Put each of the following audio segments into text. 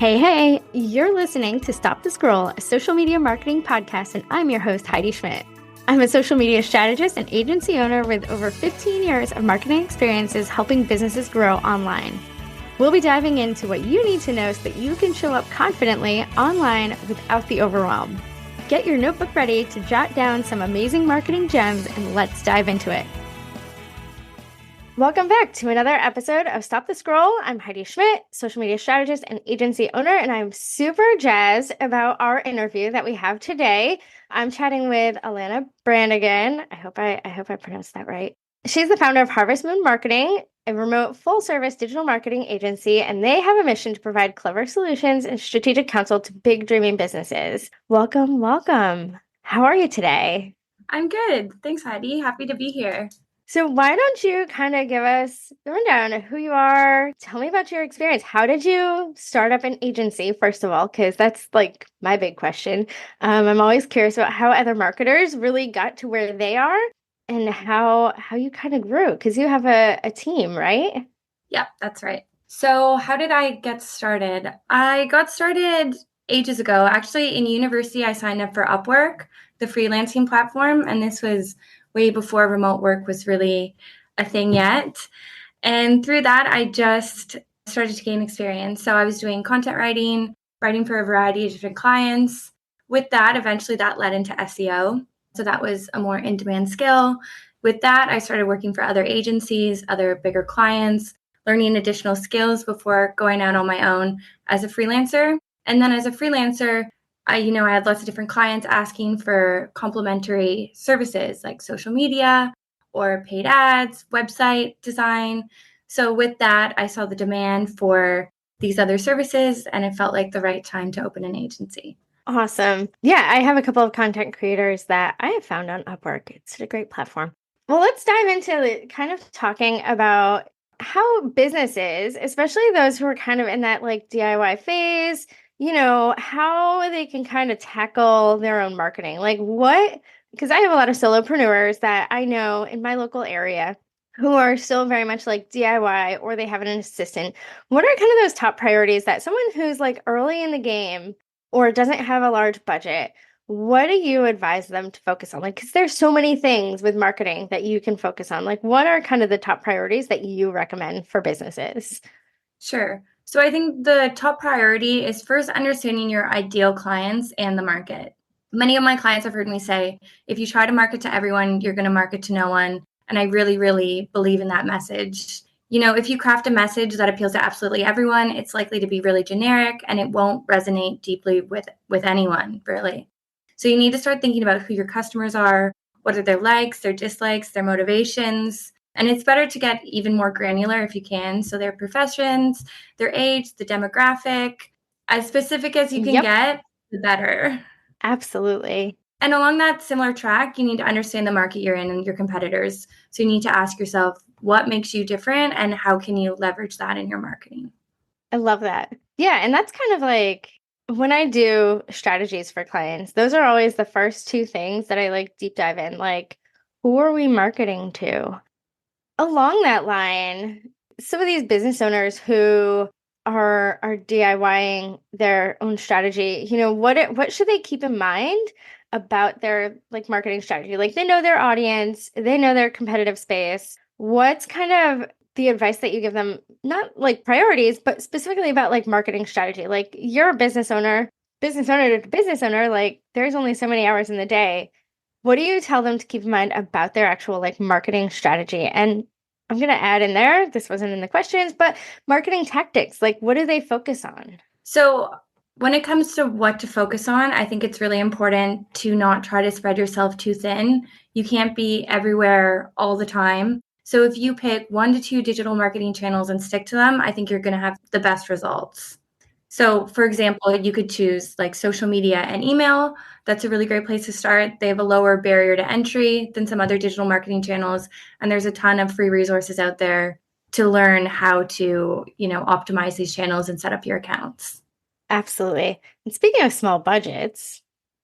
Hey, you're listening to Stop the Scroll, a social media marketing podcast, and I'm your host, Heidi Schmidt. I'm a social media strategist and agency owner with over 15 years of marketing experiences helping businesses grow online. We'll be diving into what you need to know so that you can show up confidently online without the overwhelm. Get your notebook ready to jot down some amazing marketing gems, and let's dive into it. Welcome back to another episode of Stop the Scroll. I'm Heidi Schmidt, social media strategist and agency owner, and I'm super jazzed about our interview that we have today. I'm chatting with Alanna Brannigan. I hope I pronounced that right. She's the founder of Harvest Moon Marketing, a remote full-service digital marketing agency, and they have a mission to provide clever solutions and strategic counsel to big dreaming businesses. Welcome. How are you today? I'm good. Thanks, Heidi. Happy to be here. So why don't you kind of give us the rundown of who you are? Tell me about your experience. How did you start up an agency, first of all? Because that's like my big question. I'm always curious about how other marketers really got to where they are and how you kind of grew, because you have a team, right? Yep, that's right. So how did I get started? I got started ages ago. Actually, in university, I signed up for Upwork, the freelancing platform, and this was way before remote work was really a thing yet. And through that, I just started to gain experience. So I was doing content writing for a variety of different clients. With that, eventually that led into SEO. So that was a more in-demand skill. With that, I started working for other agencies, other bigger clients, learning additional skills before going out on my own as a freelancer. And then as a freelancer, I had lots of different clients asking for complementary services like social media or paid ads, website design. So with that, I saw the demand for these other services, and it felt like the right time to open an agency. Awesome. Yeah, I have a couple of content creators that I have found on Upwork. It's a great platform. Well, let's dive into kind of talking about how businesses, especially those who are kind of in that like DIY phase, how they can kind of tackle their own marketing. Because I have a lot of solopreneurs that I know in my local area who are still very much like DIY, or they have an assistant. What are kind of those top priorities that someone who's like early in the game or doesn't have a large budget, what do you advise them to focus on? Because there's so many things with marketing that you can focus on. What are kind of the top priorities that you recommend for businesses? Sure. So I think the top priority is first understanding your ideal clients and the market. Many of my clients have heard me say, if you try to market to everyone, you're going to market to no one. And I really, really believe in that message. If you craft a message that appeals to absolutely everyone, it's likely to be really generic and it won't resonate deeply with anyone, really. So you need to start thinking about who your customers are, what are their likes, their dislikes, their motivations. And it's better to get even more granular if you can. So their professions, their age, the demographic, as specific as you can get, the better. Absolutely. And along that similar track, you need to understand the market you're in and your competitors. So you need to ask yourself, what makes you different and how can you leverage that in your marketing? I love that. Yeah. And that's kind of like when I do strategies for clients, those are always the first two things that I like deep dive in. Like, who are we marketing to? Along that line, some of these business owners who are DIYing their own strategy, what should they keep in mind about their like marketing strategy? Like, they know their audience, they know their competitive space. What's kind of the advice that you give them, not like priorities, but specifically about like marketing strategy? Like, you're a business owner to business owner, like there's only so many hours in the day. What do you tell them to keep in mind about their actual like marketing strategy? And I'm going to add in there, this wasn't in the questions, but marketing tactics, like what do they focus on? So when it comes to what to focus on, I think it's really important to not try to spread yourself too thin. You can't be everywhere all the time. So if you pick 1 to 2 digital marketing channels and stick to them, I think you're going to have the best results. So for example, you could choose like social media and email. That's a really great place to start. They have a lower barrier to entry than some other digital marketing channels. And there's a ton of free resources out there to learn how to, optimize these channels and set up your accounts. Absolutely. And speaking of small budgets,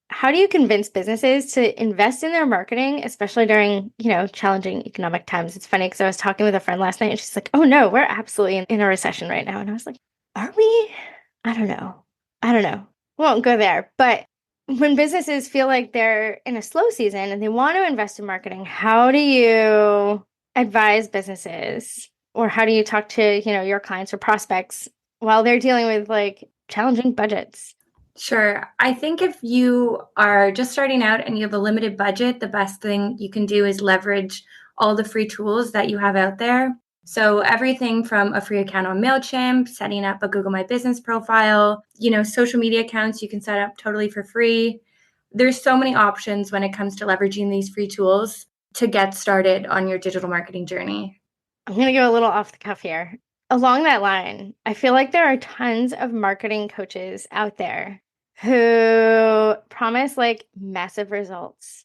how do you convince businesses to invest in their marketing, especially during, challenging economic times? It's funny because I was talking with a friend last night and she's like, oh no, we're absolutely in a recession right now. And I was like, are we? I don't know. I don't know. Won't go there. But when businesses feel like they're in a slow season and they want to invest in marketing, how do you advise businesses or how do you talk to, your clients or prospects while they're dealing with like challenging budgets? Sure. I think if you are just starting out and you have a limited budget, the best thing you can do is leverage all the free tools that you have out there. So everything from a free account on MailChimp, setting up a Google My Business profile, social media accounts you can set up totally for free. There's so many options when it comes to leveraging these free tools to get started on your digital marketing journey. I'm going to go a little off the cuff here. Along that line, I feel like there are tons of marketing coaches out there who promise like massive results.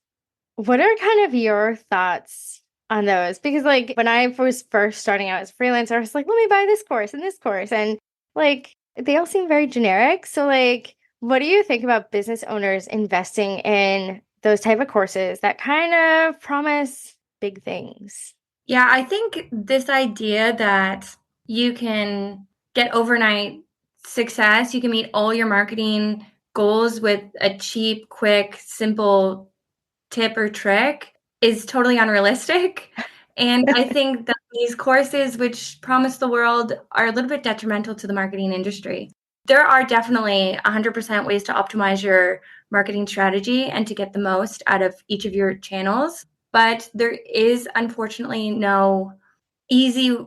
What are kind of your thoughts on those? Because like when I was first starting out as a freelancer, I was like, let me buy this course and this course. And like they all seem very generic. So like, what do you think about business owners investing in those type of courses that kind of promise big things? Yeah, I think this idea that you can get overnight success, you can meet all your marketing goals with a cheap, quick, simple tip or trick is totally unrealistic. And I think that these courses, which promise the world, are a little bit detrimental to the marketing industry. There are definitely 100% ways to optimize your marketing strategy and to get the most out of each of your channels. But there is unfortunately no easy,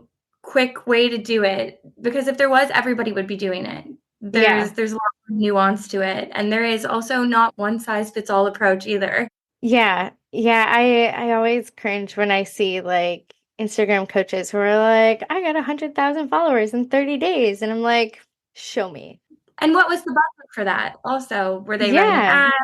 quick way to do it, because if there was, everybody would be doing it. Yeah. There's a lot of nuance to it, and there is also not one size fits all approach either. Yeah. Yeah. I always cringe when I see like Instagram coaches who are like, I got 100,000 followers in 30 days. And I'm like, show me. And what was the budget for that? Also, were they running Yeah. ads?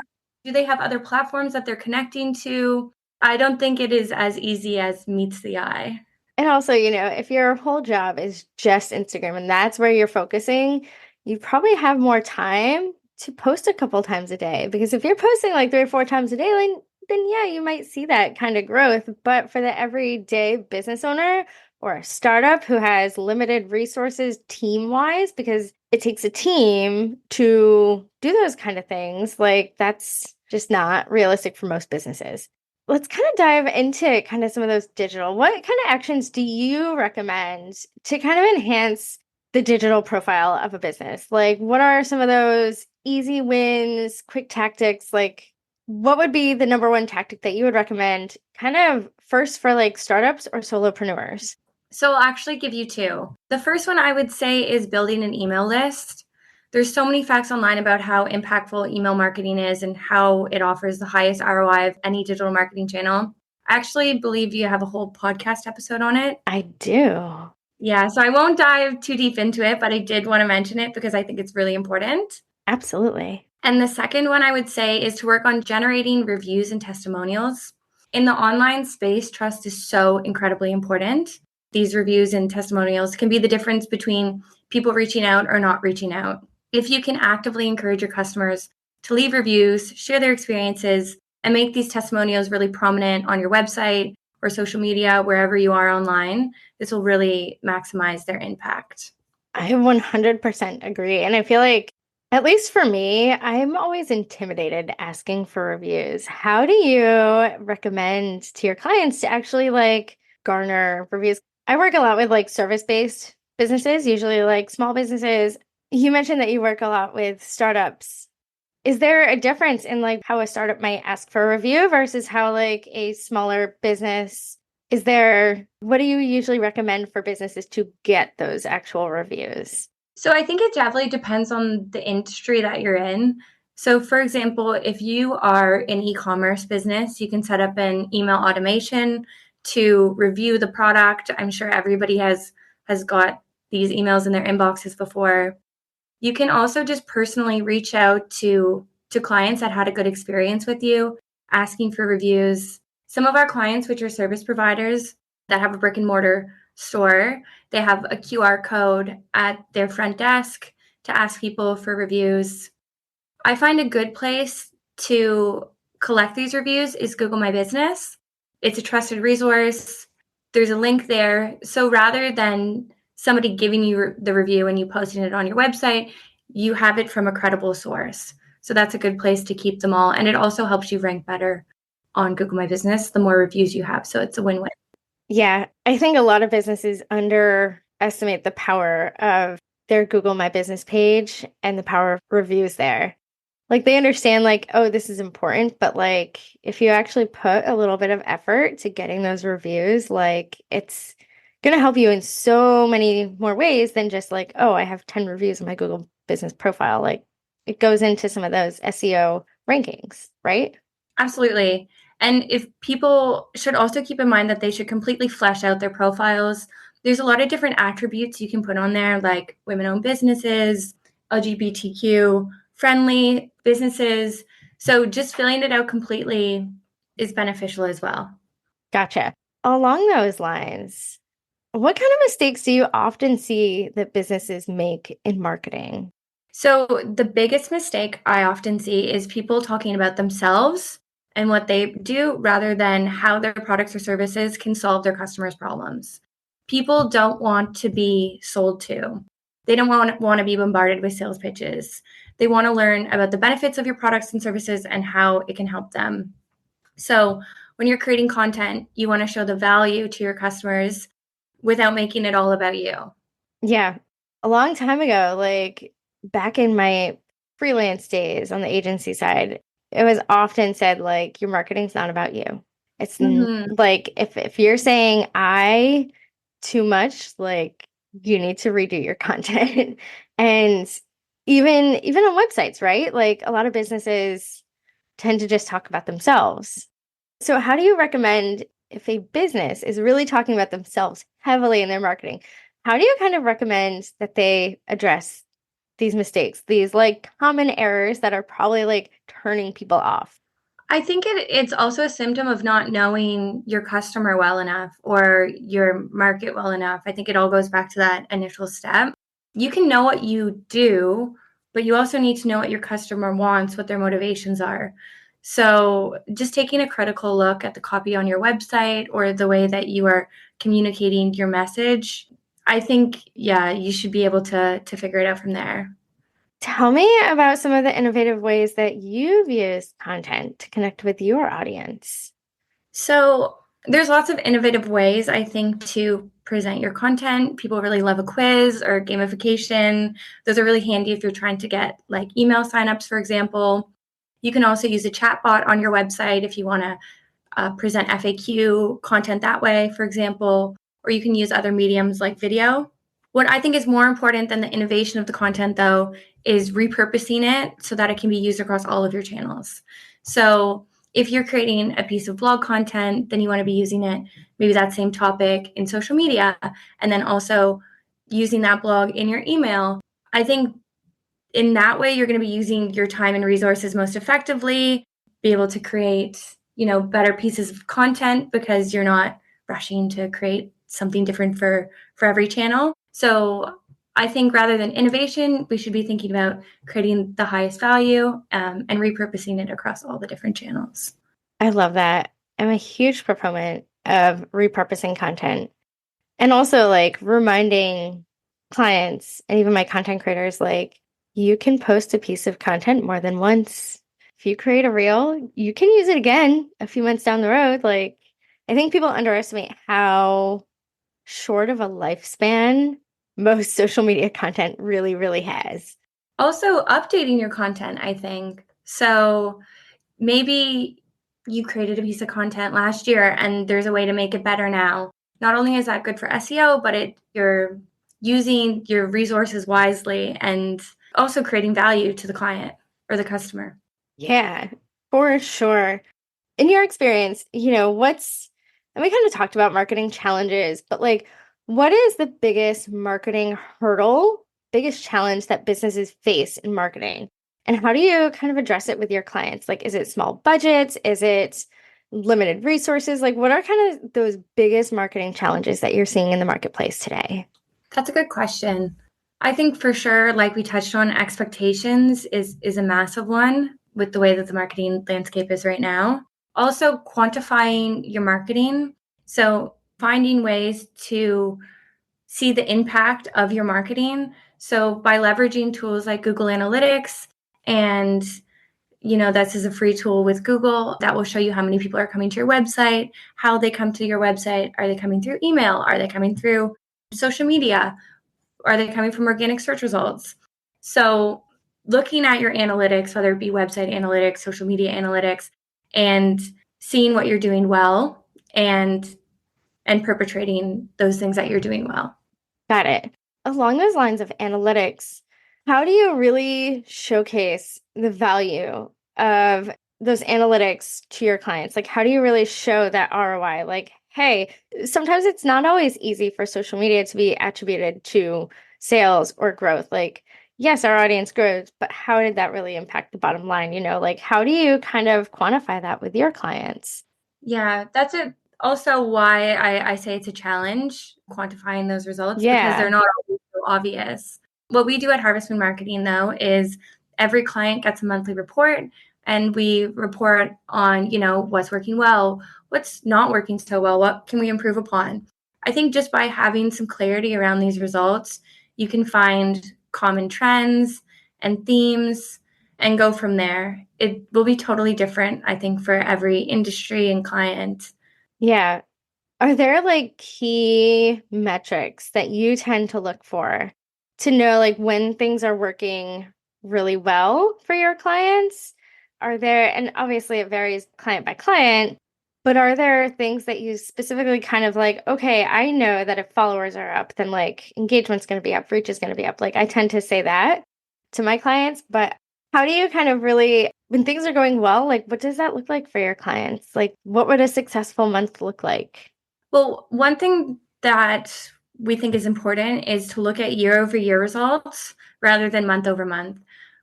Do they have other platforms that they're connecting to? I don't think it is as easy as meets the eye. And also, if your whole job is just Instagram and that's where you're focusing, you probably have more time to post a couple times a day. Because if you're posting like 3 or 4 times a day, then yeah, you might see that kind of growth. But for the everyday business owner or a startup who has limited resources team-wise, because it takes a team to do those kind of things, like that's just not realistic for most businesses. Let's kind of dive into kind of some of those digital. What kind of actions do you recommend to kind of enhance the digital profile of a business? Like, what are some of those easy wins, quick tactics? Like, what would be the number one tactic that you would recommend kind of first for like startups or solopreneurs? So I'll actually give you two. The first one I would say is building an email list. There's so many facts online about how impactful email marketing is and how it offers the highest ROI of any digital marketing channel. I actually believe you have a whole podcast episode on it. I do. Yeah, so I won't dive too deep into it, but I did want to mention it because I think it's really important. Absolutely. And the second one I would say is to work on generating reviews and testimonials. In the online space, trust is so incredibly important. These reviews and testimonials can be the difference between people reaching out or not reaching out. If you can actively encourage your customers to leave reviews, share their experiences, and make these testimonials really prominent on your website or social media, wherever you are online, this will really maximize their impact. I 100% agree. And I feel like, at least for me, I'm always intimidated asking for reviews. How do you recommend to your clients to actually like garner reviews? I work a lot with like service-based businesses, usually like small businesses. You mentioned that you work a lot with startups. Is there a difference in like how a startup might ask for a review versus how like a smaller business what do you usually recommend for businesses to get those actual reviews? So I think it definitely depends on the industry that you're in. So for example, if you are an e-commerce business, you can set up an email automation to review the product. I'm sure everybody has got these emails in their inboxes before. You can also just personally reach out to clients that had a good experience with you, asking for reviews. Some of our clients, which are service providers that have a brick and mortar store, they have a QR code at their front desk to ask people for reviews. I find a good place to collect these reviews is Google My Business. It's a trusted resource. There's a link there. So rather than somebody giving you the review and you posting it on your website, you have it from a credible source. So that's a good place to keep them all. And it also helps you rank better on Google My Business the more reviews you have. So it's a win-win. Yeah, I think a lot of businesses underestimate the power of their Google My Business page and the power of reviews there. Like they understand like, oh, this is important, but like if you actually put a little bit of effort to getting those reviews, like it's going to help you in so many more ways than just like, oh, I have 10 reviews on my Google Business profile. Like it goes into some of those SEO rankings, right? Absolutely. And if people should also keep in mind that they should completely flesh out their profiles. There's a lot of different attributes you can put on there, like women-owned businesses, LGBTQ friendly businesses. So just filling it out completely is beneficial as well. Gotcha. Along those lines, what kind of mistakes do you often see that businesses make in marketing? So the biggest mistake I often see is people talking about themselves and what they do rather than how their products or services can solve their customers' problems. People don't want to be sold to. They don't want to be bombarded with sales pitches. They want to learn about the benefits of your products and services and how it can help them. So when you're creating content, you want to show the value to your customers without making it all about you. Yeah, a long time ago, like back in my freelance days on the agency side, it was often said like your marketing's not about you. Mm-hmm. Like if you're saying I too much, like you need to redo your content. And even on websites, right? Like a lot of businesses tend to just talk about themselves. So, how do you recommend if a business is really talking about themselves heavily in their marketing? How do you kind of recommend that they address these mistakes, these like common errors that are probably like turning people off? I think it's also a symptom of not knowing your customer well enough or your market well enough. I think it all goes back to that initial step. You can know what you do, but you also need to know what your customer wants, what their motivations are. So, just taking a critical look at the copy on your website or the way that you are communicating your message, I think, yeah, you should be able to figure it out from there. Tell me about some of the innovative ways that you've used content to connect with your audience. So there's lots of innovative ways, I think, to present your content. People really love a quiz or gamification. Those are really handy if you're trying to get like email signups, for example. You can also use a chat bot on your website if you want to present FAQ content that way, for example, or you can use other mediums like video. What I think is more important than the innovation of the content, though, is repurposing it so that it can be used across all of your channels. So if you're creating a piece of blog content, then you want to be using it, maybe that same topic in social media, and then also using that blog in your email. I think in that way, you're going to be using your time and resources most effectively, be able to create, better pieces of content because you're not rushing to create something different for every channel. So I think rather than innovation, we should be thinking about creating the highest value and repurposing it across all the different channels. I love that. I'm a huge proponent of repurposing content and also like reminding clients and even my content creators like you can post a piece of content more than once. If you create a reel, you can use it again a few months down the road. Like I think people underestimate how short of a lifespan most social media content really, really has. Also, updating your content, I think. So maybe you created a piece of content last year and there's a way to make it better now. Not only is that good for SEO, but you're using your resources wisely and also creating value to the client or the customer. Yeah, for sure. In your experience, and we kind of talked about marketing challenges, but like, what is the biggest marketing hurdle, biggest challenge that businesses face in marketing? And how do you kind of address it with your clients? Like, is it small budgets? Is it limited resources? Like, what are kind of those biggest marketing challenges that you're seeing in the marketplace today? That's a good question. I think for sure, like we touched on, expectations is a massive one with the way that the marketing landscape is right now. Also, quantifying your marketing. So, finding ways to see the impact of your marketing. So by leveraging tools like Google Analytics, and this is a free tool with Google that will show you how many people are coming to your website, how they come to your website. Are they coming through email? Are they coming through social media? Are they coming from organic search results? So looking at your analytics, whether it be website analytics, social media analytics, and seeing what you're doing well, and perpetrating those things that you're doing well. Got it. Along those lines of analytics, how do you really showcase the value of those analytics to your clients? Like, how do you really show that ROI? Like, hey, sometimes it's not always easy for social media to be attributed to sales or growth. Like, yes, our audience grows, but how did that really impact the bottom line? Like, how do you kind of quantify that with your clients? Yeah, that's also why I say it's a challenge quantifying those results, because they're Yeah. not always so obvious. What we do at Harvest Moon Marketing, though, is every client gets a monthly report, and we report on, what's working well, what's not working so well, what can we improve upon. I think just by having some clarity around these results, you can find common trends and themes and go from there. It will be totally different, I think, for every industry and client. Yeah. Are there like key metrics that you tend to look for to know like when things are working really well for your clients? Are there, and obviously it varies client by client, but are there things that you specifically kind of like, okay, I know that if followers are up, then like engagement's going to be up, reach is going to be up. Like I tend to say that to my clients, but how do you kind of really, when things are going well, like what does that look like for your clients? Like what would a successful month look like? Well, one thing that we think is important is to look at year over year results rather than month over month.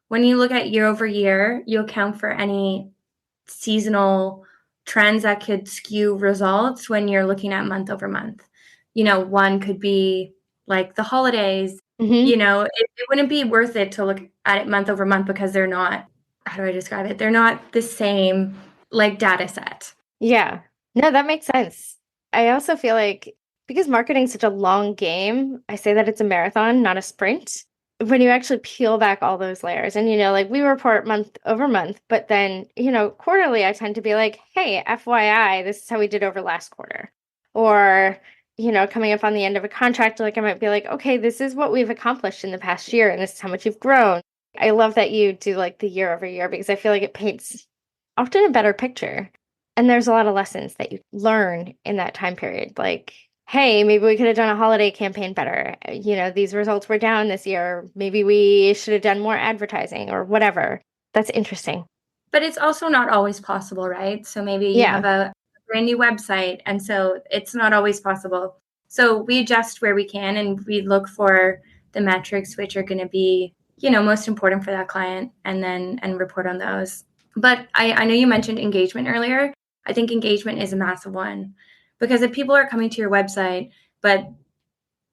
When you look at year over year, you account for any seasonal trends that could skew results when you're looking at month over month. One could be like the holidays. Hmm. It wouldn't be worth it to look at it month over month, because they're not, how do I describe it? They're not the same like data set. Yeah. No, that makes sense. I also feel like because marketing's such a long game, I say that it's a marathon, not a sprint. When you actually peel back all those layers and like we report month over month, but then, quarterly I tend to be like, hey, FYI, this is how we did over last quarter. Or, coming up on the end of a contract, like I might be like, okay, this is what we've accomplished in the past year and this is how much you've grown. I love that you do like the year over year because I feel like it paints often a better picture. And there's a lot of lessons that you learn in that time period. Like, hey, maybe we could have done a holiday campaign better. These results were down this year. Maybe we should have done more advertising or whatever. That's interesting. But it's also not always possible, right? So maybe you have Yeah. a brand new website, and so it's not always possible. So we adjust where we can, and we look for the metrics which are going to be, most important for that client, and report on those. But I know you mentioned engagement earlier. I think engagement is a massive one, because if people are coming to your website, but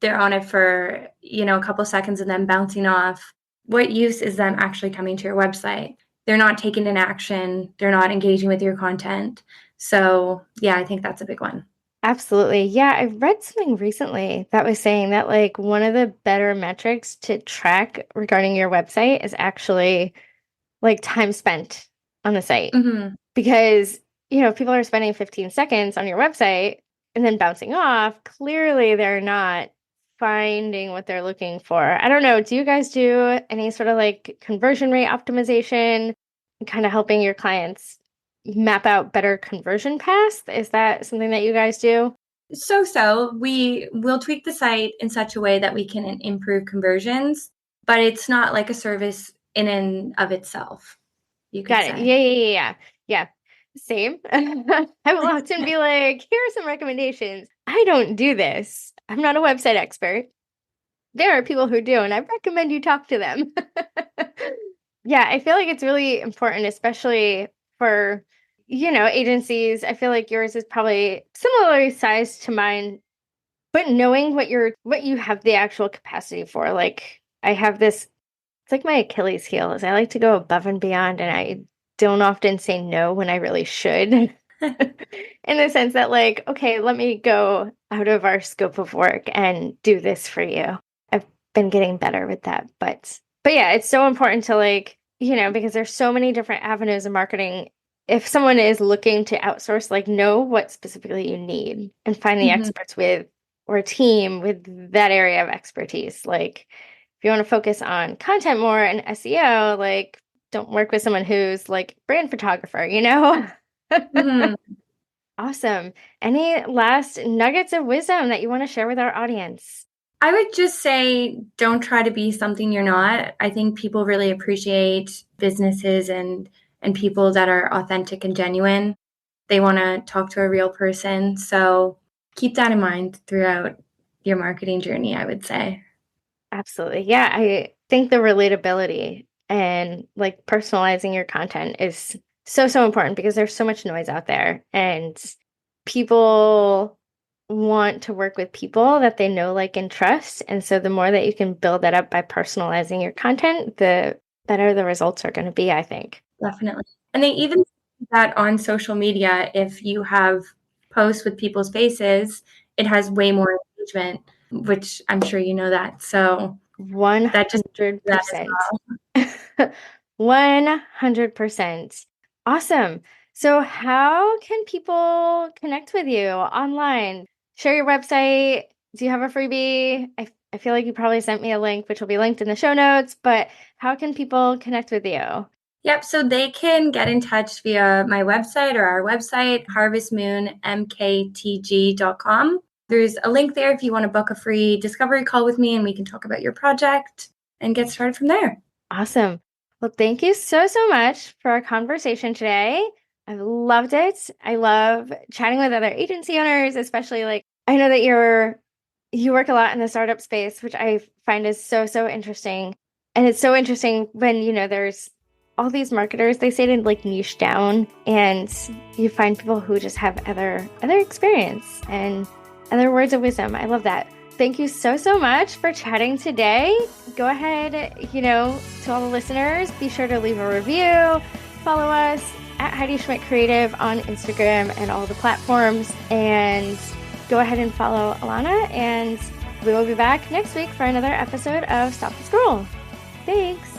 they're on it for, a couple seconds and then bouncing off, what use is them actually coming to your website? They're not taking an action. They're not engaging with your content. So yeah, I think that's a big one. Absolutely. Yeah, I read something recently that was saying that like one of the better metrics to track regarding your website is actually like time spent on the site. Mm-hmm. Because, if people are spending 15 seconds on your website and then bouncing off, clearly they're not finding what they're looking for. I don't know. Do you guys do any sort of like conversion rate optimization, kind of helping your clients map out better conversion paths? Is that something that you guys do? So we will tweak the site in such a way that we can improve conversions, but it's not like a service in and of itself, you could Got it. say. Yeah, yeah, yeah, yeah. Yeah. Same. I will often be like, here are some recommendations. I don't do this. I'm not a website expert. There are people who do, and I recommend you talk to them. Yeah, I feel like it's really important, especially for, agencies. I feel like yours is probably similarly sized to mine, but knowing what you have the actual capacity for. Like I have this, it's like my Achilles heel is I like to go above and beyond, and I don't often say no when I really should. In the sense that like, okay, let me go out of our scope of work and do this for you. I've been getting better with that, but yeah, it's so important to like, because there's so many different avenues of marketing. If someone is looking to outsource, like know what specifically you need and find the Mhm. experts with or a team with that area of expertise. Like if you want to focus on content more and SEO, like don't work with someone who's like brand photographer. Mhm. Awesome. Any last nuggets of wisdom that you want to share with our audience? I would just say don't try to be something you're not. I think people really appreciate businesses and people that are authentic and genuine. They want to talk to a real person. So keep that in mind throughout your marketing journey, I would say. Absolutely. Yeah, I think the relatability and like personalizing your content is so, so important because there's so much noise out there and people want to work with people that they know, like, and trust. And so the more that you can build that up by personalizing your content, the better the results are going to be, I think. Definitely. And they even do that on social media. If you have posts with people's faces, it has way more engagement, which I'm sure you know that. So that just that as 100%. well. 100%. Awesome. So, how can people connect with you online? Share your website. Do you have a freebie? I feel like you probably sent me a link, which will be linked in the show notes, but how can people connect with you? Yep. So they can get in touch via my website or our website, harvestmoonmktg.com. There's a link there if you want to book a free discovery call with me and we can talk about your project and get started from there. Awesome. Well, thank you so, so much for our conversation today. I loved it. I love chatting with other agency owners, especially like I know that you work a lot in the startup space, which I find is so, so interesting. And it's so interesting when, there's all these marketers, they say to like niche down and you find people who just have other experience and other words of wisdom. I love that. Thank you so, so much for chatting today. Go ahead, to all the listeners, be sure to leave a review, follow us at Heidi Schmidt Creative on Instagram and all the platforms, and go ahead and follow Alanna, and we will be back next week for another episode of Stop the Scroll. Thanks.